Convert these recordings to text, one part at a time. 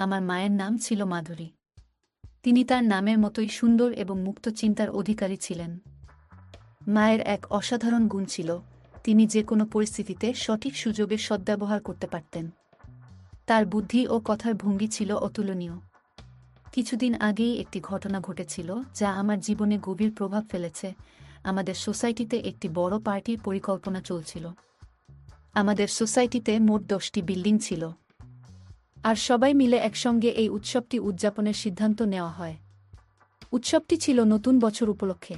আমার মায়ের নাম ছিল মাধুরী। তিনি তার নামের মতোই সুন্দর এবং মুক্ত চিন্তার অধিকারী ছিলেন। মায়ের এক অসাধারণ গুণ ছিল, তিনি যে কোনো পরিস্থিতিতে সঠিক সুযোগের সদ্ব্যবহার করতে পারতেন। তার বুদ্ধি ও কথার ভঙ্গি ছিল অতুলনীয়। কিছুদিন আগেই একটি ঘটনা ঘটেছিল যা আমার জীবনে গভীর প্রভাব ফেলেছে। আমাদের সোসাইটিতে একটি বড় পার্টির পরিকল্পনা চলছিল। আমাদের সোসাইটিতে মোট 10টি বিল্ডিং ছিল, আর সবাই মিলে একসঙ্গে এই উৎসবটি উদযাপনের সিদ্ধান্ত নেওয়া হয়। উৎসবটি ছিল নতুন বছর উপলক্ষে।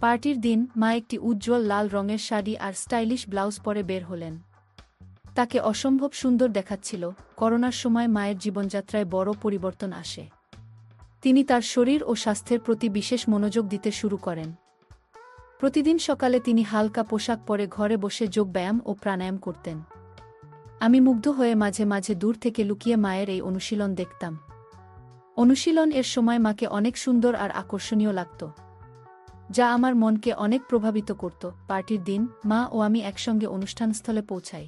পার্টির দিন মা একটি উজ্জ্বল লাল রঙের শাড়ি আর স্টাইলিশ ব্লাউজ পরে বের হলেন। তাকে অসম্ভব সুন্দর দেখাচ্ছিল। করোনার সময় মায়ের জীবনযাত্রায় বড় পরিবর্তন আসে। তিনি তার শরীর ও স্বাস্থ্যের প্রতি বিশেষ মনোযোগ দিতে শুরু করেন। প্রতিদিন সকালে তিনি হালকা পোশাক পরে ঘরে বসে যোগব্যায়াম ও প্রাণায়াম করতেন। আমি মুগ্ধ হয়ে মাঝে মাঝে দূর থেকে লুকিয়ে মায়ের এই অনুশীলন দেখতাম। অনুশীলন এর সময় মাকে অনেক সুন্দর আর আকর্ষণীয় লাগত, যা আমার মনকে অনেক প্রভাবিত করত। পার্টির দিন মা ও আমি একসঙ্গে অনুষ্ঠানস্থলে পৌঁছাই।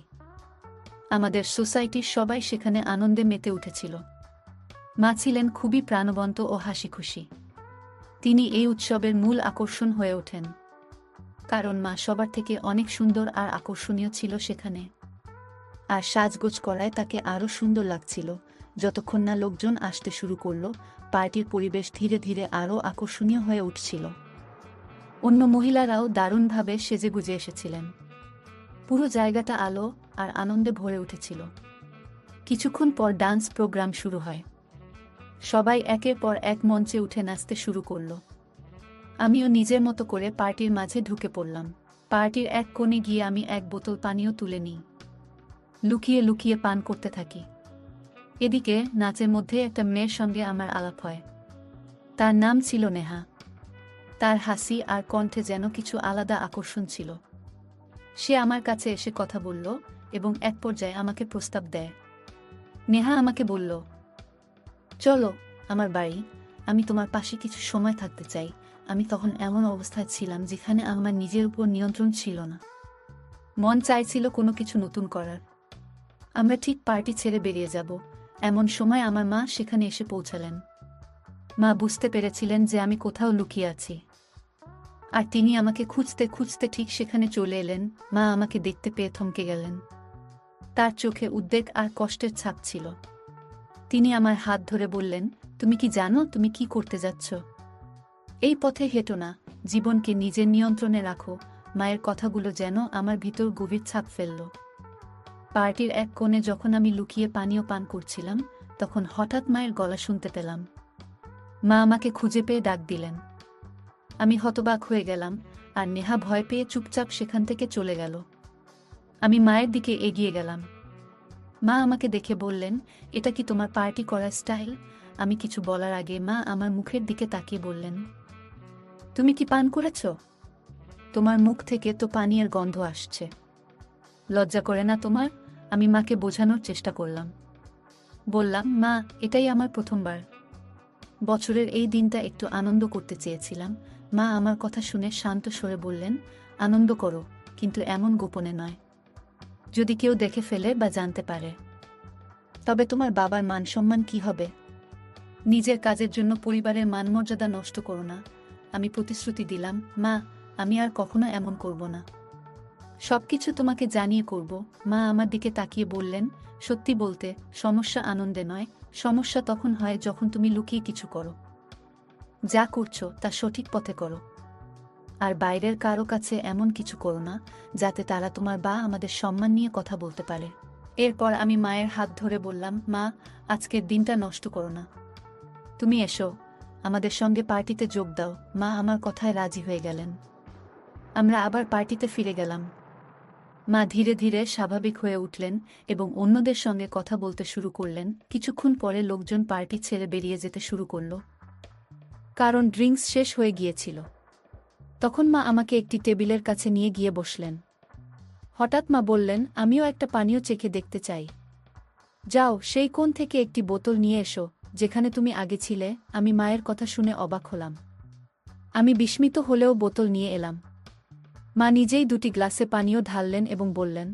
আমাদের সোসাইটির সবাই সেখানে আনন্দে মেতে উঠেছিল। মা ছিলেন খুবই প্রাণবন্ত ও হাসিখুশি। তিনি এই উৎসবের মূল আকর্ষণ হয়ে ওঠেন, কারণ মা সবার থেকে অনেক সুন্দর আর আকর্ষণীয় ছিল সেখানে। আর সাজগোজ করায় তাকে আরও সুন্দর লাগছিল। যতক্ষণ না লোকজন আসতে শুরু করল, পার্টির পরিবেশ ধীরে ধীরে আরও আকর্ষণীয় হয়ে উঠছিল। অন্য মহিলারাও দারুণভাবে সেজেগুজে এসেছিলেন। পুরো জায়গাটা আলো আর আনন্দে ভরে উঠেছিল। কিছুক্ষণ পর ডান্স প্রোগ্রাম শুরু হয়। সবাই একের পর এক মঞ্চে উঠে নাচতে শুরু করল। আমিও নিজের মতো করে পার্টির মাঝে ঢুকে পড়লাম। পার্টির এক কোণে গিয়ে আমি এক বোতল পানীয় তুলে নিই। লুকিয়ে লুকিয়ে পান করতে থাকি। এদিকে নাচের মধ্যে একটা মেয়ের সঙ্গে আমার আলাপ হয়। তার নাম ছিল নেহা। তার হাসি আর কণ্ঠে যেন কিছু আলাদা আকর্ষণ ছিল। সে আমার কাছে এসে কথা বলল এবং এক পর্যায়ে আমাকে প্রস্তাব দেয়। নেহা আমাকে বলল, চলো আমার বাড়ি, আমি তোমার পাশে কিছু সময় থাকতে চাই। আমি তখন এমন অবস্থায় ছিলাম যেখানে আমার নিজের উপর নিয়ন্ত্রণ ছিল না। মন চাইছিল কোনো কিছু নতুন করার। আমরা ঠিক পার্টি ছেড়ে বেরিয়ে যাব, এমন সময় আমার মা সেখানে এসে পৌঁছালেন। মা বুঝতে পেরেছিলেন যে আমি কোথাও লুকিয়ে আছি, আর তিনি আমাকে খুঁজতে খুঁজতে ঠিক সেখানে চলে এলেন। মা আমাকে দেখতে পেয়ে থমকে গেলেন। তার চোখে উদ্বেগ আর কষ্টের ছাপ ছিল। তিনি আমার হাত ধরে বললেন, তুমি কি জানো তুমি কি করতে যাচ্ছ? এই পথে হেঁটো না, জীবনকে নিজের নিয়ন্ত্রণে রাখো। মায়ের কথাগুলো যেন আমার ভিতর গভীর ছাপ ফেলল। পার্টির এক কোণে যখন আমি লুকিয়ে পানীয় পান করছিলাম, তখন হঠাৎ মায়ের গলা শুনতে পেলাম। মা আমাকে খুঁজে পেয়ে ডাক দিলেন। আমি হতবাক হয়ে গেলাম, আর নেহা ভয় পেয়ে চুপচাপ সেখান থেকে চলে গেল। আমি মায়ের দিকে এগিয়ে গেলাম। মা আমাকে দেখে বললেন, এটা কি তোমার পার্টি করার স্টাইল? আমি কিছু বলার আগে মা আমার মুখের দিকে তাকিয়ে বললেন, তুমি কি পান করেছ? তোমার মুখ থেকে তো পানীয়ের গন্ধ আসছে। লজ্জা করে না তোমার? আমি মাকে বোঝানোর চেষ্টা করলাম। বললাম, মা, এটাই আমার প্রথমবার। বছরের এই দিনটা একটু আনন্দ করতে চেয়েছিলাম। মা আমার কথা শুনে শান্ত স্বরে বললেন, আনন্দ করো, কিন্তু এমন গোপনে নয়। যদি কেউ দেখে ফেলে বা জানতে পারে, তবে তোমার বাবার মান সম্মান কি হবে? নিজের কাজের জন্য পরিবারের মানমর্যাদা নষ্ট করো না। আমি প্রতিশ্রুতি দিলাম, মা, আমি আর কখনো এমন করব না। সবকিছু তোমাকে জানিয়ে করব। মা আমার দিকে তাকিয়ে বললেন, সত্যি বলতে, সমস্যা আনন্দে নয়, সমস্যা তখন হয় যখন তুমি লুকিয়ে কিছু করো। যা করছো তা সঠিক পথে করো। আর বাইরের কারো কাছে এমন কিছু করো না যাতে তারা তোমার বা আমাদের সম্মান নিয়ে কথা বলতে পারে। এরপর আমি মায়ের হাত ধরে বললাম, মা, আজকের দিনটা নষ্ট করো না। তুমি এসো, আমাদের সঙ্গে পার্টিতে যোগ দাও। মা আমার কথায় রাজি হয়ে গেলেন। আমরা আবার পার্টিতে ফিরে গেলাম। মা ধীরে ধীরে স্বাভাবিক হয়ে উঠলেন এবং অন্যদের সঙ্গে কথা বলতে শুরু করলেন। কিছুক্ষণ পরে লোকজন পার্টি ছেড়ে বেরিয়ে যেতে শুরু করল, কারণ ড্রিঙ্কস শেষ হয়ে গিয়েছিল। তখন মা আমাকে একটি টেবিলের কাছে নিয়ে গিয়ে বসলেন। হঠাৎ মা বললেন, আমিও একটা পানীয় চেখে দেখতে চাই। যাও, সেই কোণ থেকে একটি বোতল নিয়ে এসো, যেখানে তুমি আগে ছিলে। আমি মায়ের কথা শুনে অবাক হলাম। আমি বিস্মিত হলেও বোতল নিয়ে এলাম। মা নিজেই 2টি গ্লাসে পানীয় ঢাললেন এবং বললেন,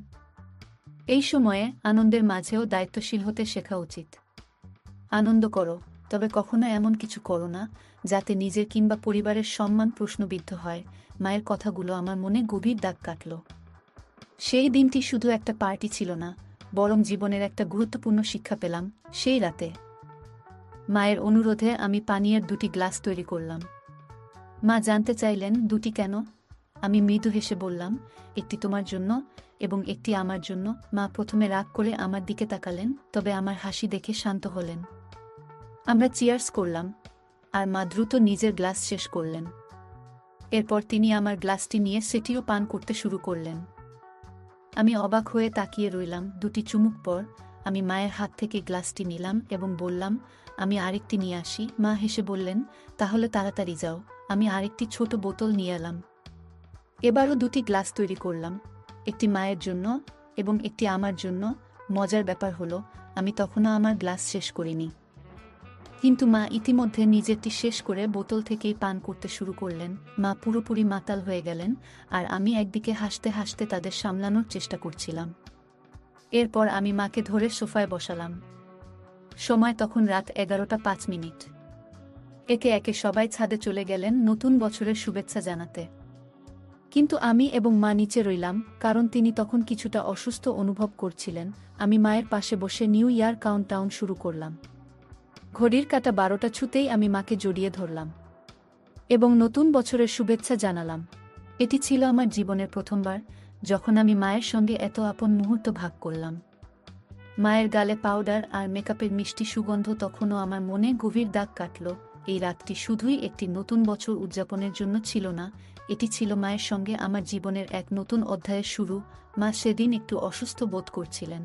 এই সময়ে আনন্দের মাঝেও দায়িত্বশীল হতে শেখা উচিত। আনন্দ করো, তবে কখনো এমন কিছু করো না যাতে নিজের কিংবা পরিবারের সম্মান প্রশ্নবিদ্ধ হয়। মায়ের কথাগুলো আমার মনে গভীর দাগ কাটল। সেই দিনটি শুধু একটা পার্টি ছিল না, বরং জীবনের একটা গুরুত্বপূর্ণ শিক্ষা পেলাম সেই রাতে। মায়ের অনুরোধে আমি পানীয়ের 2টি গ্লাস তৈরি করলাম। মা জানতে চাইলেন 2টি কেন। আমি মৃদু হেসে বললাম, একটি তোমার জন্য এবং একটি আমার জন্য। মা প্রথমে রাগ করে আমার দিকে তাকালেন, তবে আমার হাসি দেখে শান্ত হলেন। আমরা চিয়ার্স করলাম, আর মা দ্রুত নিজের গ্লাস শেষ করলেন। এরপর তিনি আমার গ্লাসটি নিয়ে সেটিও পান করতে শুরু করলেন। আমি অবাক হয়ে তাকিয়ে রইলাম। 2টি চুমুক পর আমি মায়ের হাত থেকে গ্লাসটি নিলাম এবং বললাম, আমি আরেকটি নিয়ে আসি। মা হেসে বললেন, তাহলে তাড়াতাড়ি যাও। আমি আরেকটি ছোট বোতল নিয়ে এলাম। এবারও 2টি গ্লাস তৈরি করলাম, একটি মায়ের জন্য এবং একটি আমার জন্য। মজার ব্যাপার হলো, আমি তখনও আমার গ্লাস শেষ করিনি, কিন্তু মা ইতিমধ্যে নিজেরটি শেষ করে বোতল থেকেই পান করতে শুরু করলেন। মা পুরোপুরি মাতাল হয়ে গেলেন, আর আমি একদিকে হাসতে হাসতে তাদের সামলানোর চেষ্টা করছিলাম। এরপর আমি মাকে ধরে সোফায় বসালাম। সময় তখন রাত 11টা 5 মিনিট। একে একে সবাই ছাদে চলে গেলেন নতুন বছরের শুভেচ্ছা জানাতে, কিন্তু আমি এবং মা নিচে রইলাম, কারণ তিনি তখন কিছুটা অসুস্থ অনুভব করছিলেন। আমি মায়ের পাশে বসে নিউ ইয়ার কাউন্টডাউন শুরু করলাম। ঘড়ির কাঁটা 12টা ছুতেই আমি মাকে জড়িয়ে ধরলাম এবং নতুন বছরের শুভেচ্ছা জানালাম। এটি ছিল আমার জীবনের প্রথমবার যখন আমি মায়ের সঙ্গে এত আপন মুহূর্ত ভাগ করলাম। মায়ের গালে পাউডার আর মেকআপের মিষ্টি সুগন্ধ তখনও আমার মনে গভীর দাগ কাটল। এই রাতটি শুধুই একটি নতুন বছর উদযাপনের জন্য ছিল না, এটি ছিল মায়ের সঙ্গে আমার জীবনের এক নতুন অধ্যায়ের শুরু। মা সেদিন একটু অসুস্থ বোধ করছিলেন।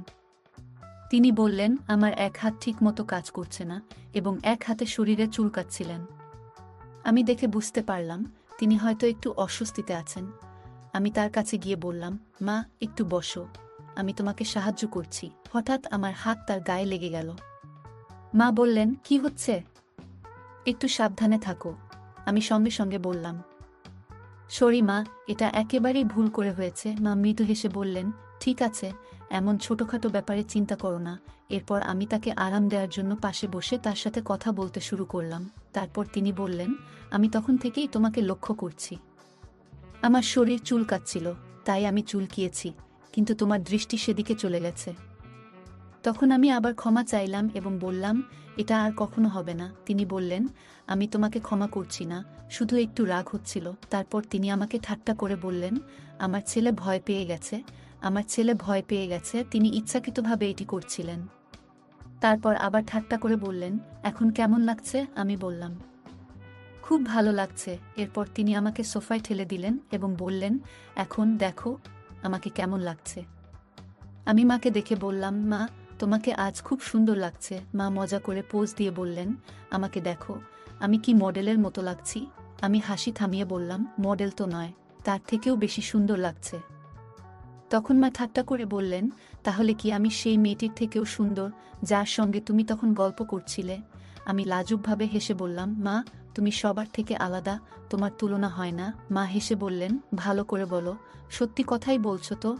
তিনি বললেন, আমার এক হাত ঠিকমতো কাজ করছে না এবং এক হাতে শরীরে চুলকাচ্ছিলেন। আমি দেখে বুঝতে পারলাম তিনি হয়তো একটু অস্বস্তিতে আছেন। আমি তার কাছে গিয়ে বললাম, মা একটু বসো, আমি তোমাকে সাহায্য করছি। হঠাৎ আমার হাত তার গায়ে লেগে গেল। মা বললেন, কি হচ্ছে? একটু সাবধানে থাকো। আমি সঙ্গে সঙ্গে বললাম, সরি মা, এটা একেবারেই ভুল করে হয়েছে। মা মৃদু হেসে বললেন, ঠিক আছে, এমন ছোটখাটো ব্যাপারে চিন্তা করো না। এরপর আমি তাকে আরাম দেওয়ার জন্য পাশে বসে তার সাথে কথা বলতে শুরু করলাম। তারপর তিনি বললেন, আমি তখন থেকেই তোমাকে লক্ষ্য করছি। আমার শরীর চুলকাচ্ছিল, তাই আমি চুলকিয়েছি, কিন্তু তোমার দৃষ্টি সেদিকে চলে গেছে। তখন আমি আবার ক্ষমা চাইলাম এবং বললাম, এটা আর কখনো হবে না। তিনি বললেন, আমি তোমাকে ক্ষমা করছি না, শুধু একটু রাগ হচ্ছিল। তারপর তিনি আমাকে ঠাট্টা করে বললেন, আমার ছেলে ভয় পেয়ে গেছে, আমার ছেলে ভয় পেয়ে গেছে, তিনি ইচ্ছাকৃতভাবে এটি করছিলেন। তারপর আবার ঠাট্টা করে বললেন, এখন কেমন লাগছে? আমি বললাম, খুব ভালো লাগছে। এরপর তিনি আমাকে সোফায় ঠেলে দিলেন এবং বললেন, এখন দেখো আমাকে কেমন লাগছে। আমি মাকে দেখে বললাম, মা তোমাকে আজ খুব সুন্দর লাগছে। মা মজা করে পোজ দিয়ে বললেন, আমাকে দেখো, আমি কি মডেলের মতো লাগছি? আমি হাসি থামিয়ে বললাম, মডেল তো নয়, তার থেকেও বেশি সুন্দর লাগছে। তখন মা ঠাট্টা করে বললেন, তাহলে কি আমি সেই মেয়েটির থেকেও সুন্দর যার সঙ্গে তুমি তখন গল্প করছিলে? আমি লাজুকভাবে হেসে বললাম, মা তুমি সবার থেকে আলাদা, তোমার তুলনা হয় না। মা হেসে বললেন, ভালো করে বলো, সত্যি কথাই বলছো তো?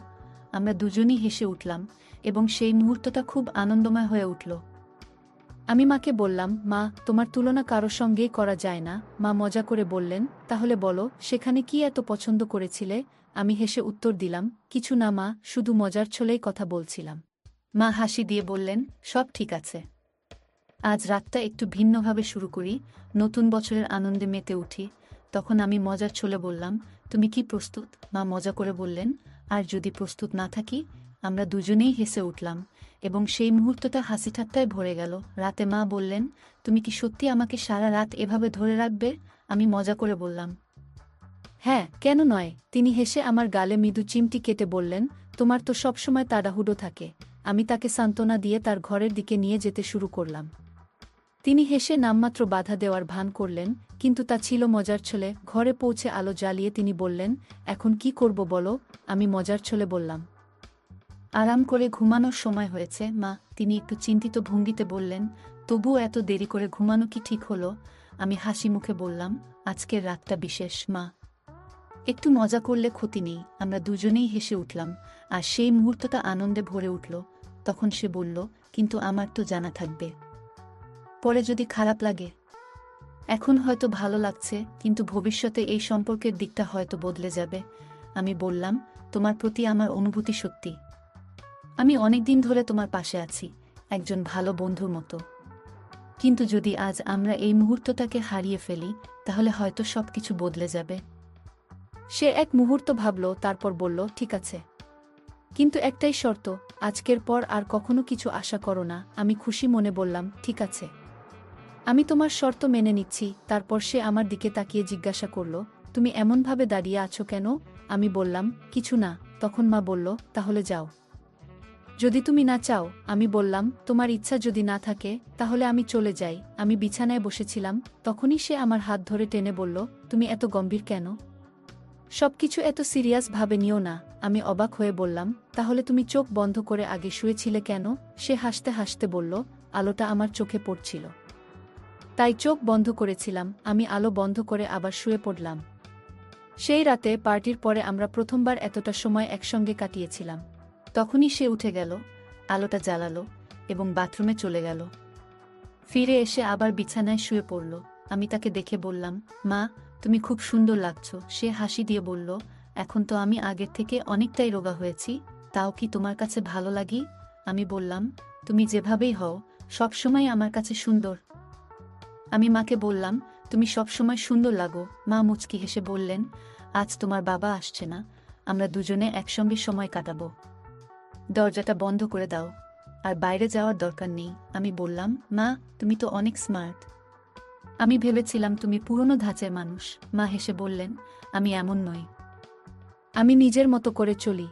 আমরা দুজনই হেসে উঠলাম এবং সেই মুহূর্তটা খুব আনন্দময় হয়ে উঠল। আমি মাকে বললাম, মা তোমার তুলনা কারো সঙ্গেই করা যায় না। মা মজা করে বললেন, তাহলে বলো সেখানে কি এত পছন্দ করেছিলে? আমি হেসে উত্তর দিলাম, কিছু না মা, শুধু মজার ছলেই কথা বলছিলাম। মা হাসি দিয়ে বললেন, সব ঠিক আছে, আজ রাতটা একটু ভিন্নভাবে শুরু করি, নতুন বছরের আনন্দে মেতে উঠি। তখন আমি মজার ছলে বললাম, তুমি কি প্রস্তুত? মা মজা করে বললেন, আর যদি প্রস্তুত না থাকি? আমরা দুজনেই হেসে উঠলাম এবং সেই মুহূর্তটা হাসি ঠাট্টায় ভরে গেল। রাতে মা বললেন, তুমি কি সত্যি আমাকে সারা রাত এভাবে ধরে রাখবে? আমি মজা করে বললাম, হ্যাঁ, কেন নয়। তিনি হেসে আমার গালে মৃদু চিমটি কেটে বললেন, তোমার তো সবসময় তাড়াহুড়ো থাকে। আমি তাকে সান্ত্বনা দিয়ে তার ঘরের দিকে নিয়ে যেতে শুরু করলাম। তিনি হেসে নামমাত্র বাধা দেওয়ার ভান করলেন, কিন্তু তা ছিল মজার ছলে। ঘরে পৌঁছে আলো জ্বালিয়ে তিনি বললেন, এখন কি করব বলো? আমি মজার ছলে বললাম, আরাম করে ঘুমানোর সময় হয়েছে মা। তিনি একটু চিন্তিত ভঙ্গিতে বললেন, তবুও এত দেরি করে ঘুমানো কি ঠিক হলো? আমি হাসি মুখে বললাম, আজকের রাতটা বিশেষ মা, একটু মজা করলে ক্ষতি নেই। আমরা দুজনেই হেসে উঠলাম আর সেই মুহূর্তটা আনন্দে ভরে উঠল। তখন সে বলল, কিন্তু আমার তো জানা থাকবে পরে যদি খারাপ লাগে? এখন হয়তো ভালো লাগছে, কিন্তু ভবিষ্যতে এই সম্পর্কের দিকটা হয়তো বদলে যাবে। আমি বললাম, তোমার প্রতি আমার অনুভূতি সত্যি। আমি অনেকদিন ধরে তোমার পাশে আছি, একজন ভালো বন্ধুর মতো। কিন্তু যদি আজ আমরা এই মুহূর্তটাকে হারিয়ে ফেলি, তাহলে হয়তো সবকিছু বদলে যাবে। সে এক মুহূর্ত ভাবল, তারপর বলল, ঠিক আছে, কিন্তু একটাই শর্ত, আজকের পর আর কখনো কিছু আশা করো না। আমি খুশি মনে বললাম, ঠিক আছে, আমি তোমার শর্ত মেনে নিচ্ছি। তারপর সে আমার দিকে তাকিয়ে জিজ্ঞাসা করল, তুমি এমনভাবে দাঁড়িয়ে আছো কেন? আমি বললাম, কিছু না। তখন মা বলল, তাহলে যাও। যদি তুমি না চাও। আমি বললাম, তোমার ইচ্ছা যদি না থাকে, তাহলে আমি চলে যাই। আমি বিছানায় বসেছিলাম, তখনই সে আমার হাত ধরে টেনে বলল, তুমি এত গম্ভীর কেন? সবকিছু এত সিরিয়াস ভাবে নিও না। আমি অবাক হয়ে বললাম, তাহলে তুমি চোখ বন্ধ করে আগে শুয়েছিলে কেন? সে হাসতে হাসতে বলল, আলোটা আমার চোখে পড়ছিল, তাই চোখ বন্ধ করেছিলাম। আমি আলো বন্ধ করে আবার শুয়ে পড়লাম। সেই রাতে পার্টির পরে আমরা প্রথমবার এতটা সময় একসঙ্গে কাটিয়েছিলাম। তখনই সে উঠে গেল, আলোটা জ্বালালো এবং বাথরুমে চলে গেল। ফিরে এসে আবার বিছানায় শুয়ে পড়ল। আমি তাকে দেখে বললাম, মা, তুমি খুব সুন্দর লাগছো। সে হাসি দিয়ে বলল, এখন তো আমি আগের থেকে অনেকটাই রোগা হয়েছি, তাও কি তোমার কাছে ভালো লাগি? আমি বললাম, তুমি যেভাবেই হও, সবসময় আমার কাছে সুন্দর। আমি মাকে বললাম, তুমি সবসময় সুন্দর লাগো। মা মুচকি হেসে বললেন, আজ তোমার বাবা আসছে না, আমরা দুজনে একসঙ্গে সময় কাটাবো। দরজাটা বন্ধ করে দাও, আর বাইরে যাওয়ার দরকার নেই। আমি বললাম, মা, তুমি তো অনেক স্মার্ট। আমি ভেবেছিলাম তুমি পুরনো ধাঁচের মানুষ। মা হেসে বললেন, আমি এমন নই, আমি নিজের মতো করে চলি।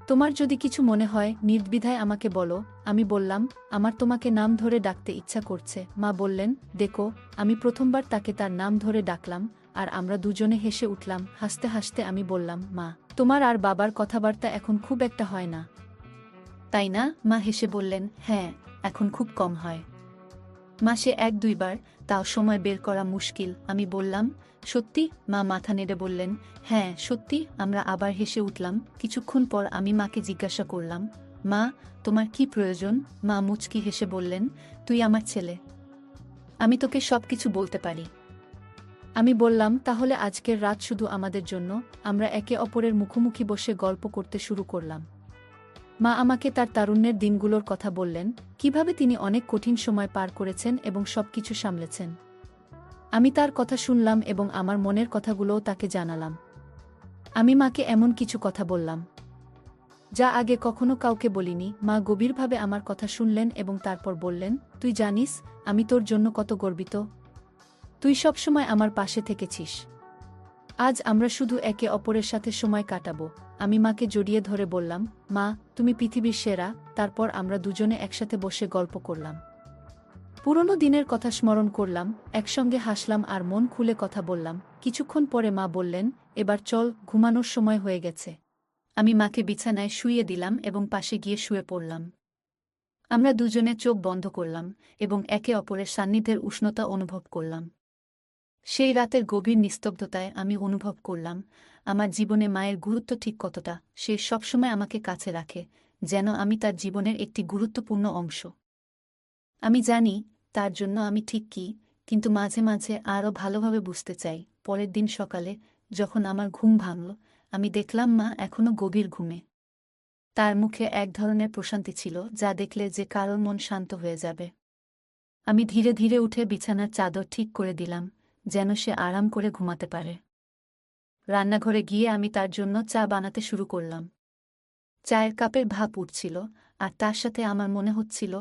তোমার যদি কিছু মনে হয়, নির্দ্বিধায় আমাকে বলো। আমি বললাম, আমার তোমাকে নাম ধরে ডাকতে ইচ্ছা করছে। মা বললেন, দেখো। আমি প্রথমবার তাকে তার নাম ধরে ডাকলাম, আর আমরা দুজনে হেসে উঠলাম। হাসতে হাসতে আমি বললাম, মা, তোমার আর বাবার কথাবার্তা এখন খুব একটা হয় না, তাই না? মা হেসে বললেন, হ্যাঁ, এখন খুব কম হয়, মাসে 1-2 বার, তাও সময় বের করা মুশকিল। আমি বললাম, সত্যি? মা মাথা নেড়ে বললেন, হ্যাঁ সত্যি। আমরা আবার হেসে উঠলাম। কিছুক্ষণ পর আমি মাকে জিজ্ঞাসা করলাম, মা, তোমার কি প্রয়োজন? মা মুচকি হেসে বললেন, তুই আমার ছেলে, আমি তোকে সবকিছু বলতে পারি। আমি বললাম, তাহলে আজকের রাত শুধু আমাদের জন্য। আমরা একে অপরের মুখোমুখি বসে গল্প করতে শুরু করলাম। মা আমাকে তার তারুণ্যের দিনগুলোর কথা বললেন, কিভাবে তিনি অনেক কঠিন সময় পার করেছেন এবং সবকিছু সামলেছেন। আমি তার কথা শুনলাম এবং আমার মনের কথাগুলোও তাকে জানালাম। আমি মাকে এমন কিছু কথা বললাম, যা আগে কখনো কাউকে বলিনি। মা গভীরভাবে আমার কথা শুনলেন এবং তারপর বললেন, তুই জানিস আমি তোর জন্য কত গর্বিত। তুই সবসময় আমার পাশে থেকেছিস। আজ আমরা শুধু একে অপরের সাথে সময় কাটাবো। আমি মাকে জড়িয়ে ধরে বললাম, মা, তুমি পৃথিবীর সেরা। তারপর আমরা দুজনে একসাথে বসে গল্প করলাম, পুরনো দিনের কথা স্মরণ করলাম, একসঙ্গে হাসলাম আর মন খুলে কথা বললাম। কিছুক্ষণ পরে মা বললেন, এবার চল, ঘুমানোর সময় হয়ে গেছে। আমি মাকে বিছানায় শুইয়ে দিলাম এবং পাশে গিয়ে শুয়ে পড়লাম। আমরা দুজনে চোখ বন্ধ করলাম এবং একে অপরের সান্নিধ্যের উষ্ণতা অনুভব করলাম। সেই রাতের গভীর নিস্তব্ধতায় আমি অনুভব করলাম, আমার জীবনে মায়ের গুরুত্ব ঠিক কতটা। সে সবসময় আমাকে কাছে রাখে, যেন আমি তার জীবনের একটি গুরুত্বপূর্ণ অংশ। আমি জানি তার জন্য আমি ঠিক কি, কিন্তু মাঝে মাঝে আরও ভালোভাবে বুঝতে চাই। পরের দিন সকালে যখন আমার ঘুম ভাঙল, আমি দেখলাম মা এখনো গভীর ঘুমে। তার মুখে এক ধরনের প্রশান্তি ছিল, যা দেখলে যে কারোর মন শান্ত হয়ে যাবে। আমি ধীরে ধীরে উঠে বিছানার চাদর ঠিক করে দিলাম, যেন সে আরাম করে ঘুমাতে পারে। রান্নাঘরে গিয়ে আমি তার জন্য চা বানাতে শুরু করলাম। চায়ের কাপের ভাপ উঠছিল, আর তার সাথে আমার মনে হচ্ছিল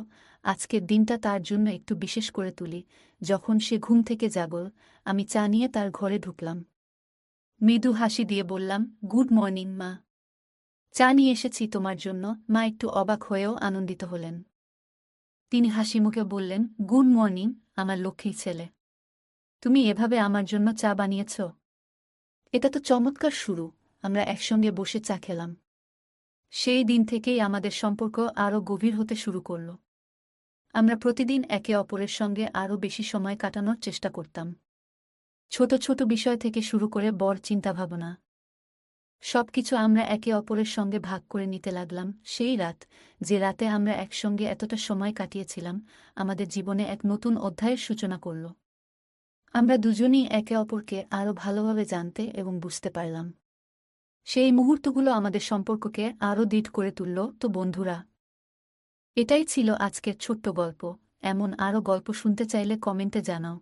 আজকের দিনটা তার জন্য একটু বিশেষ করে তুলি। যখন সে ঘুম থেকে জাগল, আমি চা নিয়ে তার ঘরে ঢুকলাম। মৃদু হাসি দিয়ে বললাম, গুড মর্নিং মা, চা নিয়ে এসেছি তোমার জন্য। মা একটু অবাক হয়েও আনন্দিত হলেন। তিনি হাসি মুখে বললেন, গুড মর্নিং আমার লক্ষ্মী ছেলে, তুমি এভাবে আমার জন্য চা বানিয়েছ? এটা তো চমৎকার শুরু। আমরা একসঙ্গে বসে চা খেলাম। সেই দিন থেকেই আমাদের সম্পর্ক আরও গভীর হতে শুরু করল। আমরা প্রতিদিন একে অপরের সঙ্গে আরও বেশি সময় কাটানোর চেষ্টা করতাম, ছোট ছোট বিষয় থেকে শুরু করে বড় চিন্তাভাবনা। সবকিছু আমরা একে অপরের সঙ্গে ভাগ করে নিতে লাগলাম। সেই রাত, যে রাতে আমরা একসঙ্গে এতটা সময় কাটিয়েছিলাম, আমাদের জীবনে এক নতুন অধ্যায়ের সূচনা করল। আমরা দুজনই একে অপরকে আরও ভালোভাবে জানতে এবং বুঝতে পারলাম। সেই মুহূর্তগুলো আমাদের সম্পর্ককে আরও দৃঢ় করে তুলল। তো বন্ধুরা, এটাই ছিল আজকের ছোট্ট গল্প। এমন আরও গল্প শুনতে চাইলে কমেন্টে জানাও।